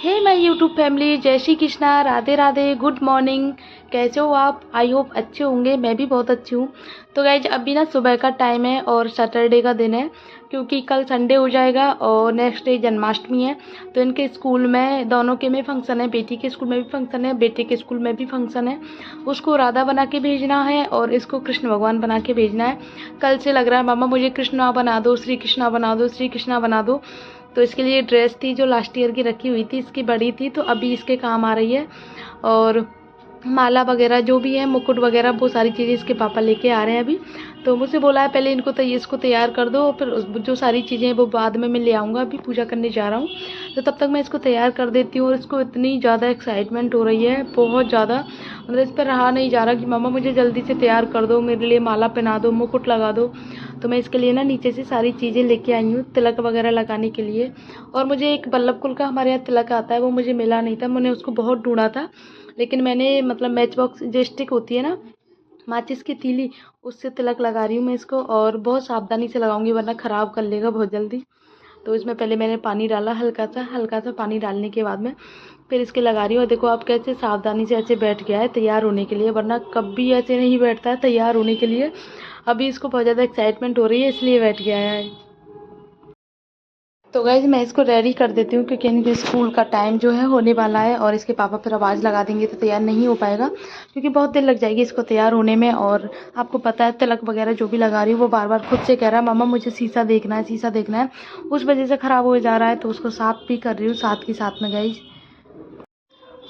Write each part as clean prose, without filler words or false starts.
Hey my YouTube family, जय Shri Krishna, Radhe Radhe, good morning. कैसे हो आप? आई होप अच्छे होंगे। मैं भी बहुत अच्छी हूँ। तो गाइज अभी ना सुबह का टाइम है और सैटरडे का दिन है, क्योंकि कल संडे हो जाएगा और नेक्स्ट डे जन्माष्टमी है। तो इनके स्कूल में दोनों के में फंक्शन है, बेटी के स्कूल में भी फंक्शन है, बेटे के स्कूल में भी फंक्शन है। उसको राधा बना के भेजना है और इसको कृष्ण भगवान बना के भेजना है। कल से लग रहा है मामा मुझे कृष्णा बना दो, श्री कृष्णा बना दो, श्री कृष्णा बना दो। तो इसके लिए ड्रेस थी जो लास्ट ईयर की रखी हुई थी, इसकी बड़ी थी, तो अभी इसके काम आ रही है। और माला वगैरह जो भी है, मुकुट वगैरह, वो सारी चीज़ें इसके पापा लेके आ रहे हैं अभी। तो मुझसे बोला है पहले इनको इसको तैयार कर दो, फिर जो सारी चीज़ें हैं वो बाद में मैं ले आऊँगा, अभी पूजा करने जा रहा हूँ। तो तब तक मैं इसको तैयार कर देती हूँ। और इसको इतनी ज़्यादा एक्साइटमेंट हो रही है, बहुत ज़्यादा, मतलब इस पर रहा नहीं जा रहा कि मामा मुझे जल्दी से तैयार कर दो, मेरे लिए माला पहना दो, मुकुट लगा दो। तो मैं इसके लिए ना नीचे से सारी चीज़ें लेके आई हूँ तिलक वगैरह लगाने के लिए। और मुझे एक बल्लभ कुल का हमारे यहाँ तिलक आता है, वो मुझे मिला नहीं था, मैंने उसको बहुत ढूंढा था। लेकिन मैंने मतलब मैच बॉक्स जो स्टिक होती है ना, माचिस की तीली, उससे तिलक लगा रही हूँ मैं इसको। और बहुत सावधानी से लगाऊंगी वरना ख़राब कर लेगा बहुत जल्दी। तो इसमें पहले मैंने पानी डाला, हल्का सा पानी डालने के बाद में फिर इसके लगा रही हूँ। देखो आप कैसे सावधानी से ऐसे बैठ गया है तैयार होने के लिए, वरना कभी ऐसे नहीं बैठता है तैयार होने के लिए। अभी इसको बहुत ज़्यादा एक्साइटमेंट हो रही है, इसलिए बैठ गया है। तो गाइज मैं इसको रेडी कर देती हूँ, क्योंकि इनके स्कूल का टाइम जो है होने वाला है और इसके पापा फिर आवाज़ लगा देंगे तो तैयार नहीं हो पाएगा, क्योंकि बहुत देर लग जाएगी इसको तैयार होने में। और आपको पता है तिलक वगैरह जो भी लगा रही हूँ वो बार बार खुद से कह रहा है मामा मुझे शीशा देखना है, शीशा देखना है। उस वजह से ख़राब हो जा रहा है, तो उसको साफ़ भी कर रही हूँ साथ के साथ में गाइज।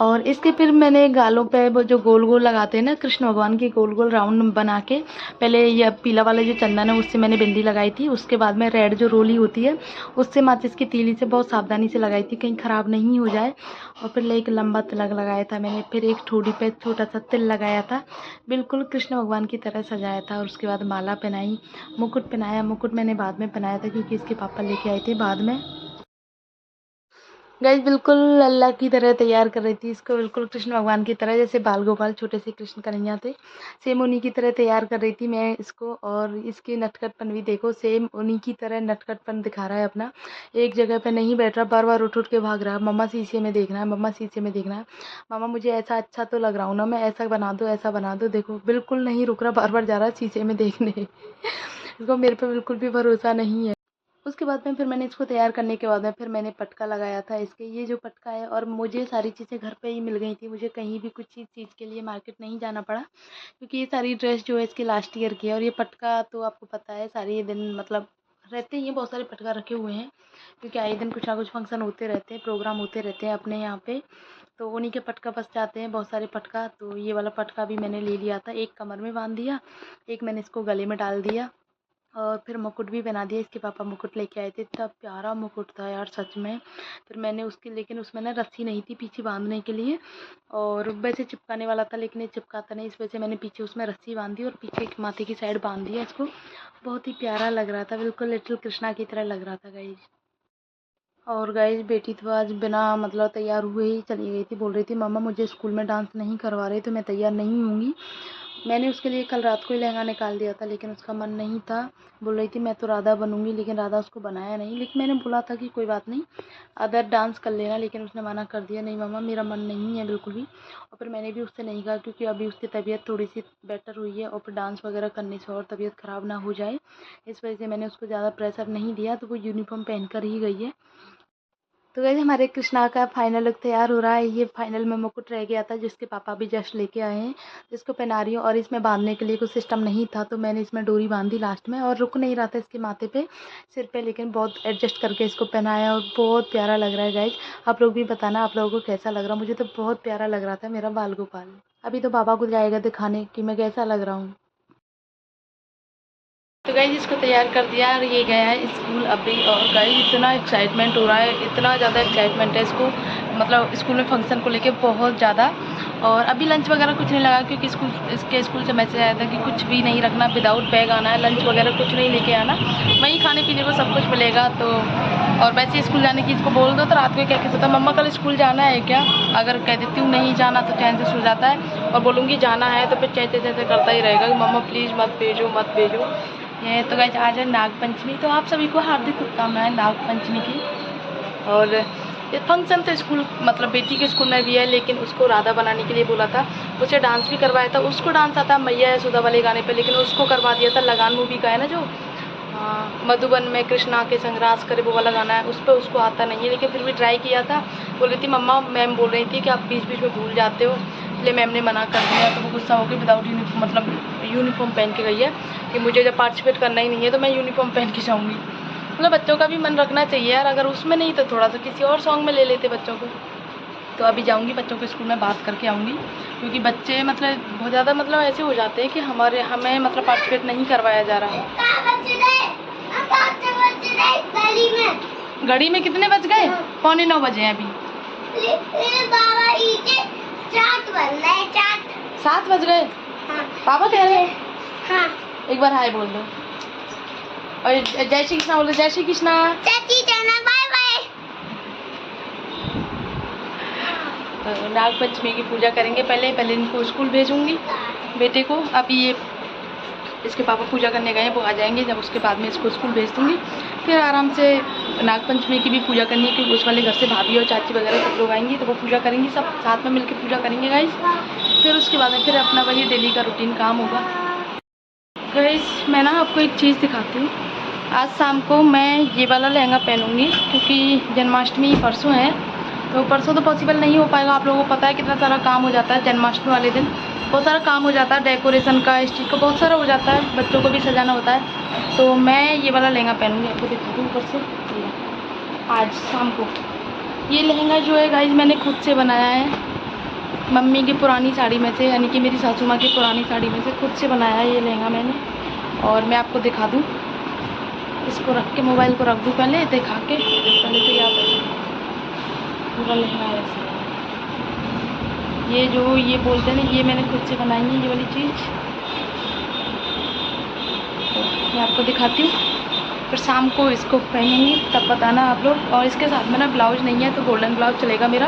और इसके फिर मैंने गालों पे वो जो गोल गोल लगाते हैं ना कृष्ण भगवान की, गोल गोल राउंड बना के, पहले ये पीला वाला जो चंदन है उससे मैंने बिंदी लगाई थी। उसके बाद में रेड जो रोली होती है उससे माचिस की तीली से बहुत सावधानी से लगाई थी, कहीं ख़राब नहीं हो जाए। और फिर एक लंबा तिलक लगाया था मैंने, फिर एक ठोड़ी पे छोटा सा तिल लगाया था, बिल्कुल कृष्ण भगवान की तरह सजाया था। और उसके बाद माला पहनाई, मुकुट पहनाया। मुकुट मैंने बाद में पहनाया था क्योंकि इसके पापा लेके आए थे बाद में। गाइस बिल्कुल अल्लाह की तरह तैयार कर रही थी इसको, बिल्कुल कृष्ण भगवान की तरह, जैसे बाल गोपाल छोटे से कृष्ण कन्हैया थे, सेम उन्हीं की तरह तैयार कर रही थी मैं इसको। और इसकी नटखटपन भी देखो, सेम उन्हीं की तरह नटखटपन दिखा रहा है अपना, एक जगह पे नहीं बैठ रहा, बार बार उठ उठ के भाग रहा है, मम्मा शीशे में देखना है, मम्मा शीशे में देखना है, मामा मुझे ऐसा अच्छा तो लग रहा हूँ ना, मैं ऐसा बना दो, ऐसा बना दो। देखो बिल्कुल नहीं रुक रहा, बार बार जा रहा है शीशे में देखने। इसको मेरे पे बिल्कुल भी भरोसा नहीं है। उसके बाद में फिर मैंने इसको तैयार करने के बाद में फिर मैंने पटका लगाया था इसके, ये जो पटका है। और मुझे सारी चीज़ें घर पे ही मिल गई थी, मुझे कहीं भी कुछ चीज़ के लिए मार्केट नहीं जाना पड़ा, क्योंकि ये सारी ड्रेस जो है इसकी लास्ट ईयर की है। और ये पटका तो आपको पता है सारे दिन मतलब रहते ही हैं, बहुत सारे पटका रखे हुए हैं, क्योंकि आए दिन कुछ ना कुछ फंक्शन होते रहते हैं, प्रोग्राम होते रहते हैं अपने यहाँ पे। तो उन्हीं के पटका बस जाते हैं बहुत सारे पटका। तो ये वाला पटका भी मैंने ले लिया था, एक कमर में बांध दिया, एक मैंने इसको गले में डाल दिया। और फिर मुकुट भी बना दिया, इसके पापा मुकुट लेके आए थे, इतना प्यारा मुकुट था यार सच में। फिर मैंने उसकी, लेकिन उसमें ना रस्सी नहीं थी पीछे बांधने के लिए, और वैसे चिपकाने वाला था लेकिन ये चिपकाता नहीं, इस वजह से मैंने पीछे उसमें रस्सी बांधी और पीछे माथे की साइड बांध दिया इसको। बहुत ही प्यारा लग रहा था, बिल्कुल लिटिल कृष्णा की तरह लग रहा था गाइज। और गाइज बेटी तो आज बिना मतलब तैयार हुए ही चली गई थी, बोल रही थी मम्मा मुझे स्कूल में डांस नहीं करवा रहे तो मैं तैयार नहीं होंगी। मैंने उसके लिए कल रात को ही लहंगा निकाल दिया था, लेकिन उसका मन नहीं था, बोल रही थी मैं तो राधा बनूंगी, लेकिन राधा उसको बनाया नहीं। लेकिन मैंने बोला था कि कोई बात नहीं, अदर डांस कर लेना, लेकिन उसने मना कर दिया, नहीं मम्मा मेरा मन नहीं है बिल्कुल भी। और फिर मैंने भी उससे नहीं कहा, क्योंकि अभी उसकी तबीयत थोड़ी सी बेटर हुई है, और फिर डांस वगैरह करने से और तबीयत ख़राब ना हो जाए, इस वजह से मैंने उसको ज़्यादा प्रेशर नहीं दिया। तो वो यूनिफॉर्म पहन कर ही गई है। तो गाइस हमारे कृष्णा का फाइनल लुक तैयार हो रहा है। ये फाइनल में मुकुट रह गया था, जिसके पापा भी जस्ट लेके आए हैं, जिसको पहना रही हूँ। और इसमें बांधने के लिए कुछ सिस्टम नहीं था, तो मैंने इसमें डोरी बांधी लास्ट में, और रुक नहीं रहा था इसके माथे पे, सिर पे, लेकिन बहुत एडजस्ट करके इसको पहनाया और बहुत प्यारा लग रहा है गाइज। आप लोग भी बताना आप लोगों को कैसा लग रहा है, मुझे तो बहुत प्यारा लग रहा था मेरा बाल गोपाल। अभी तो पापा को जाएगा दिखाने कि मैं कैसा लग रहा हूँ। तो गाइस इसको तैयार कर दिया और ये गया है स्कूल अभी। और गाइस इतना एक्साइटमेंट हो रहा है, इतना ज़्यादा एक्साइटमेंट है इसको, मतलब स्कूल में फंक्शन को लेके बहुत ज़्यादा। और अभी लंच वगैरह कुछ नहीं लगा, क्योंकि इसके स्कूल से मैसेज आया था कि कुछ भी नहीं रखना, विदाउट बैग आना है, लंच वगैरह कुछ नहीं लेके आना, वहीं खाने पीने को सब कुछ मिलेगा। तो और वैसे स्कूल जाने की इसको बोल दो तो रात को क्या कहता था मम्मा कल स्कूल जाना है क्या, अगर कह देती हूँ नहीं जाना तो चैन से सो जाता है, और बोलूँगी जाना है तो फिर चैचे चैचे करता ही रहेगा कि मम्मा प्लीज़ मत भेजो मत भेजो। ये तो गाइस आज है नाग पंचमी, तो आप सभी को हार्दिक शुभकामनाएं नाग पंचमी की। और ये फंक्शन तो स्कूल मतलब बेटी के स्कूल में भी है, लेकिन उसको राधा बनाने के लिए बोला था। उसे डांस भी करवाया था। उसको डांस आता मैया यशोदा वाले गाने पे, लेकिन उसको करवा दिया था लगान मूवी का है ना जो मधुबन में कृष्णा के संग राज करे वो वाला गाना है, उस पर उसको आता नहीं है, लेकिन फिर भी ट्राई किया था। बोल रही थी मम्मा, मैम बोल रही थी कि आप बीच बीच में भूल जाते हो, इसलिए मैम ने मना कर दिया। तो वो गुस्सा होकर विदाउट यूनिफॉर्म मतलब यूनिफॉर्म पहन के गई है कि मुझे जब पार्टिसिपेट करना ही नहीं है तो मैं यूनिफॉर्म पहन के जाऊँगी। मतलब बच्चों का भी मन रखना चाहिए यार, अगर उसमें नहीं तो थोड़ा सा किसी और सॉन्ग में ले लेते बच्चों को। तो अभी जाऊंगी बच्चों के स्कूल में बात करके आऊँगी, क्योंकि बच्चे मतलब बहुत ज़्यादा मतलब ऐसे हो जाते हैं कि हमें मतलब पार्टिसिपेट नहीं करवाया जा रहा है। घड़ी में कितने बज गए? 8:45 बजे हैं अभी। 7 बज गए। हाँ। पापा कह रहे हैं हाँ। एक बार हाय बोल दो और जय श्री कृष्णा बोलो। जय श्री कृष्णा। Bye bye. तो नाग पंचमी की पूजा करेंगे। पहले इनको स्कूल भेजूंगी बेटे को। अभी ये इसके पापा पूजा करने गए हैं, वो आ जाएंगे जब, उसके बाद में इसको स्कूल भेज दूंगी। फिर आराम से नाग पंचमी की भी पूजा करनी है, क्योंकि उस वाले घर से भाभी और चाची वगैरह सब लोग आएंगी, तो वो पूजा करेंगी, सब साथ में मिलकर पूजा करेंगे गाइस। फिर उसके बाद में फिर अपना वही डेली का रूटीन काम होगा। गाइस मैं ना आपको एक चीज़ दिखाती हूँ। आज शाम को मैं ये वाला लहंगा पहनूंगी, क्योंकि जन्माष्टमी परसों है, तो परसों तो पॉसिबल नहीं हो पाएगा। आप लोगों को पता है कितना सारा काम हो जाता है जन्माष्टमी वाले दिन, बहुत सारा काम हो जाता है, डेकोरेशन का, इस चीज़ का बहुत सारा हो जाता है, बच्चों को भी सजाना होता है। तो मैं ये वाला लहंगा पहनूंगी, आपको दिखा दूँ ऊपर से। आज शाम को ये लहंगा जो है गाइस मैंने खुद से बनाया है, मम्मी की पुरानी साड़ी में से, यानी कि मेरी सासू माँ की पुरानी साड़ी में से खुद से बनाया है ये लहंगा मैंने। और मैं आपको दिखा दूँ, इसको रख के मोबाइल को रख दूँ पहले, दिखा के पहले तो याद है पूरा लहंगा है ऐसा। ये जो ये बोलते हैं ना, ये मैंने खुद से बनाई है ये वाली चीज़, तो मैं आपको दिखाती हूँ। फिर शाम को इसको पहनेंगे तब बताना आप लोग। और इसके साथ में ना ब्लाउज नहीं है, तो गोल्डन ब्लाउज चलेगा मेरा,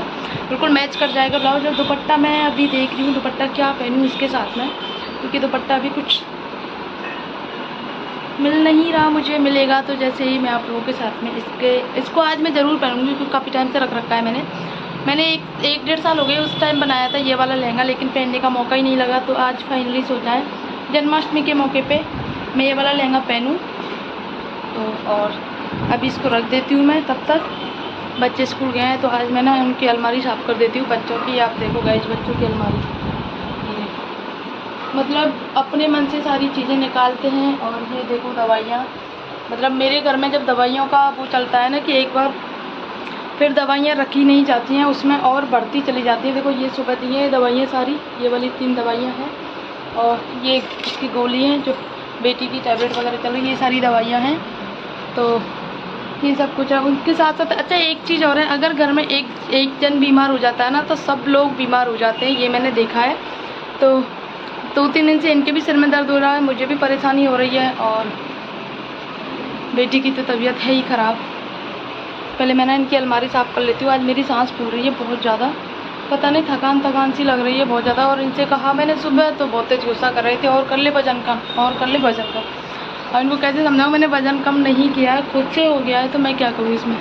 बिल्कुल मैच कर जाएगा ब्लाउज। और दुपट्टा मैं अभी देख रही हूँ दुपट्टा क्या पहनूँ इसके साथ में, क्योंकि दुपट्टा अभी कुछ मिल नहीं रहा मुझे। मिलेगा तो जैसे ही मैं आप लोगों के साथ में इसको आज मैं ज़रूर पहनूँगी, क्योंकि काफ़ी टाइम से रख रखा है मैंने एक 1.5 साल हो गए उस टाइम बनाया था ये वाला लहंगा, लेकिन पहनने का मौका ही नहीं लगा। तो आज फाइनली सोचा है जन्माष्टमी के मौके पे मैं ये वाला लहंगा पहनूँ। तो और अभी इसको रख देती हूँ मैं, तब तक बच्चे स्कूल गए हैं। तो आज मैं ना उनकी अलमारी साफ़ कर देती हूँ बच्चों की। आप देखो गाइस बच्चों की अलमारी, मतलब अपने मन से सारी चीज़ें निकालते हैं। और ये देखो दवाइयाँ, मतलब मेरे घर में जब दवाइयों का वो चलता है ना कि एक बार फिर दवाइयाँ रखी नहीं जाती हैं, उसमें और बढ़ती चली जाती है। देखो ये सुबह दी हैं दवाइयाँ सारी, ये वाली 3 दवाइयाँ हैं, और ये इसकी गोली हैं जो बेटी की टैबलेट वगैरह चल रही, ये सारी दवाइयाँ हैं। तो ये सब कुछ है। उनके साथ साथ अच्छा एक चीज़ और है, अगर घर में एक जन बीमार हो जाता है ना, तो सब लोग बीमार हो जाते हैं, ये मैंने देखा है। तो 2-3 दिन से इनके भी सिर में दर्द हो रहा है, मुझे भी परेशानी हो रही है, और बेटी की तो तबीयत है ही ख़राब। पहले मैं ना इनकी अलमारी साफ़ कर लेती हूँ। आज मेरी सांस फूल रही है बहुत ज़्यादा, पता नहीं थकान सी लग रही है बहुत ज़्यादा। और इनसे कहा मैंने सुबह, तो बहुत तेज गुस्सा कर रहे थे, और कर ले वजन कम, और कर ले वजन कम। और इनको कैसे समझाऊँ, मैंने वजन कम नहीं किया है, खुद से हो गया है, तो मैं क्या करूँ इसमें।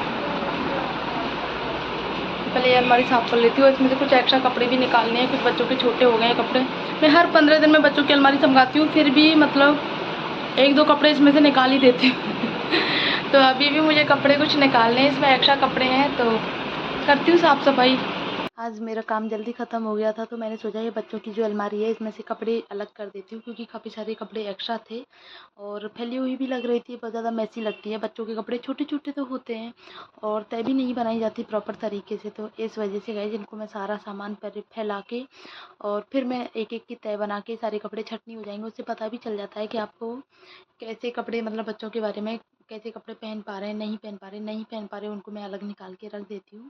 पहले ये अलमारी साफ़ कर लेती हूँ। इसमें से कुछ एक्स्ट्रा कपड़े भी निकालने हैं, कुछ बच्चों के छोटे हो गए हैं कपड़े। मैं हर 15 दिन में बच्चों की अलमारी समझाती हूँ, फिर भी मतलब 1-2 कपड़े इसमें से निकाल ही देती हूँ तो अभी भी मुझे कपड़े कुछ निकालने हैं, इसमें एक्स्ट्रा कपड़े हैं, तो करती हूँ साफ़ सफाई। आज मेरा काम जल्दी ख़त्म हो गया था, तो मैंने सोचा ये बच्चों की जो अलमारी है इसमें से कपड़े अलग कर देती हूँ, क्योंकि काफ़ी सारे कपड़े एक्स्ट्रा थे और फैली हुई भी लग रही थी, बहुत ज़्यादा मैसी लगती है। बच्चों के कपड़े छोटे छोटे तो होते हैं और तय भी नहीं बनाई जाती प्रॉपर तरीके से, तो इस वजह से गाइस इनको मैं सारा सामान पर फैला के और फिर मैं एक एक की तय बना के, सारे कपड़े छटनी हो जाएंगे। उससे पता भी चल जाता है कि आपको कैसे कपड़े, मतलब बच्चों के बारे में कैसे कपड़े पहन पा रहे हैं, नहीं पहन पा रहे, उनको मैं अलग निकाल के रख देती हूँ।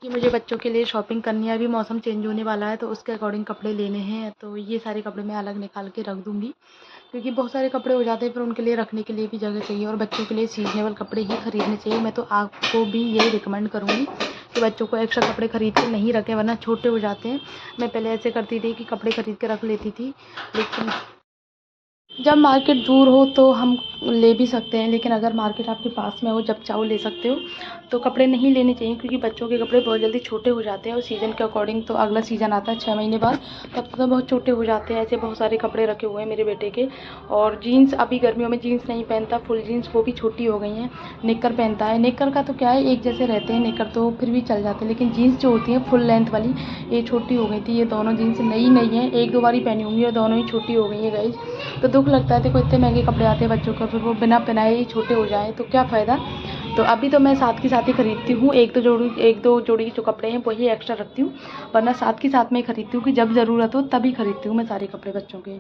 कि मुझे बच्चों के लिए शॉपिंग करनी है, अभी मौसम चेंज होने वाला है, तो उसके अकॉर्डिंग कपड़े लेने हैं, तो ये सारे कपड़े मैं अलग निकाल के रख दूँगी, क्योंकि बहुत सारे कपड़े हो जाते हैं, फिर उनके लिए रखने के लिए भी जगह चाहिए, और बच्चों के लिए सीजनेबल कपड़े ही खरीदने चाहिए। मैं तो आपको भी यही रिकमेंड करूँगी कि बच्चों को एक्स्ट्रा कपड़े खरीद के नहीं रखें, वरना छोटे हो जाते हैं। मैं पहले ऐसे करती थी कि कपड़े खरीद के रख लेती थी, लेकिन जब मार्केट दूर हो तो हम ले भी सकते हैं, लेकिन अगर मार्केट आपके पास में हो जब चाहो ले सकते हो। तो कपड़े नहीं लेने चाहिए, क्योंकि बच्चों के कपड़े बहुत जल्दी छोटे हो जाते हैं और सीज़न के अकॉर्डिंग तो अगला सीज़न आता है 6 महीने बाद, तब तो बहुत छोटे हो जाते हैं। ऐसे बहुत सारे कपड़े रखे हुए हैं मेरे बेटे के। और जीन्स, अभी गर्मियों में जीन्स नहीं पहनता, फुल जीन्स वो भी छोटी हो गई हैं। नेकर पहनता है। नेकर का तो क्या है, एक जैसे रहते हैं नेकर तो फिर भी चल जाते हैं, लेकिन जीन्स जो होती है फुल लेंथ वाली, ये छोटी हो गई थी। ये दोनों जीन्स नई नई हैं, 1-2 बार ही पहनी होंगी और दोनों ही छोटी हो गई हैं गाइस। तो दुःख लगता है, देखो इतने महंगे कपड़े आते हैं बच्चों को, फिर वो बिना पहनाए ही छोटे हो जाएँ तो क्या फ़ायदा। तो अभी तो मैं साथ के साथ ही खरीदती हूँ, 1-2 जोड़ी जो कपड़े हैं वही एक्स्ट्रा रखती हूँ, वरना साथ के साथ में खरीदती हूँ कि जब ज़रूरत हो तभी खरीदती हूँ मैं सारे कपड़े बच्चों के।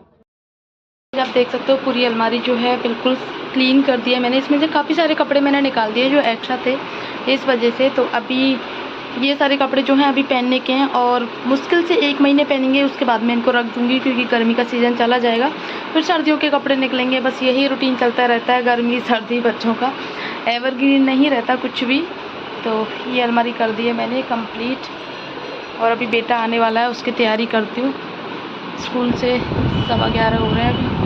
आप देख सकते हो पूरी अलमारी जो है बिल्कुल क्लीन कर दिया मैंने। इसमें से काफ़ी सारे कपड़े मैंने निकाल दिए जो एक्स्ट्रा थे इस वजह से। तो अभी ये सारे कपड़े जो हैं अभी पहनने के हैं और मुश्किल से 1 महीने पहनेंगे, उसके बाद मैं इनको रख दूँगी, क्योंकि गर्मी का सीज़न चला जाएगा, फिर सर्दियों के कपड़े निकलेंगे। बस यही रूटीन चलता रहता है, गर्मी सर्दी बच्चों का एवरग्रीन नहीं रहता कुछ भी। तो ये अलमारी कर दी है मैंने कंप्लीट, और अभी बेटा आने वाला है, उसकी तैयारी करती हूँ। स्कूल से 11:15 हो रहे हैं अभी।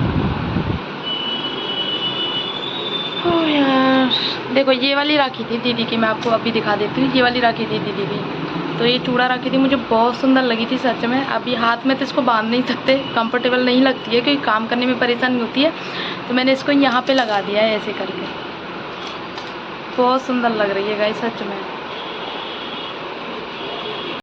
ओह यार, देखो ये वाली राखी थी दीदी की, मैं आपको अभी दिखा देती हूँ। ये वाली राखी थी दीदी की, तो ये चूड़ा राखी थी, मुझे बहुत सुंदर लगी थी सच में। अभी हाथ में तो इसको बांध नहीं सकते, कंफर्टेबल नहीं लगती है, क्योंकि काम करने में परेशानी होती है, तो मैंने इसको यहाँ पे लगा दिया है ऐसे करके। बहुत सुंदर लग रही है गाइस सच में।